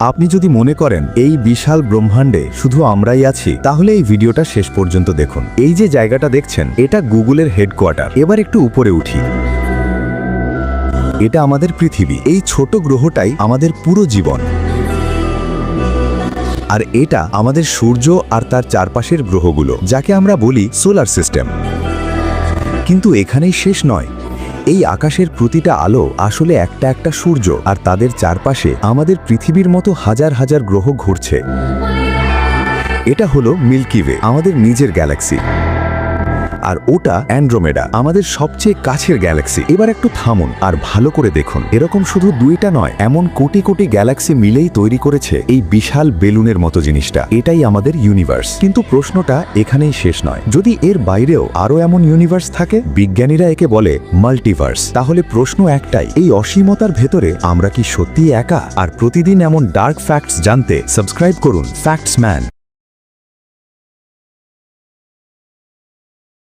আপনি যদি মনে করেন এই বিশাল ব্রহ্মাণ্ডে শুধু আমরাই আছি, তাহলে এই ভিডিওটা শেষ পর্যন্ত দেখুন। এই যে জায়গাটা দেখছেন, এটা গুগলের হেডকোয়ার্টার। এবার একটু উপরে উঠি। এটা আমাদের পৃথিবী। এই ছোট গ্রহটাই আমাদের পুরো জীবন। আর এটা আমাদের সূর্য আর তার চারপাশের গ্রহগুলো, যাকে আমরা বলি সোলার সিস্টেম। কিন্তু এখানেই শেষ নয়। এই আকাশের প্রতিটা আলো আসলে একটা একটা সূর্য, আর তাদের চারপাশে আমাদের পৃথিবীর মতো হাজার হাজার গ্রহ ঘুরছে। এটা হলো মিল্কি ওয়ে, আমাদের নিজের গ্যালাক্সি। আর ওটা অ্যান্ড্রোমেডা, আমাদের সবচেয়ে কাছের গ্যালাক্সি। এবার একটু থামুন আর ভালো করে দেখুন। এরকম শুধু দুইটা নয়, এমন কোটি কোটি গ্যালাক্সি মিলেই তৈরি করেছে এই বিশাল বেলুনের মতো জিনিসটা। এটাই আমাদের ইউনিভার্স। কিন্তু প্রশ্নটা এখানেই শেষ নয়। যদি এর বাইরেও আরও এমন ইউনিভার্স থাকে, বিজ্ঞানীরা একে বলে মাল্টিভার্স, তাহলে প্রশ্ন একটাই, এই অসীমতার ভেতরে আমরা কি সত্যিই একা? আর প্রতিদিন এমন ডার্ক ফ্যাক্টস জানতে সাবস্ক্রাইব করুন ফ্যাক্টস ম্যান।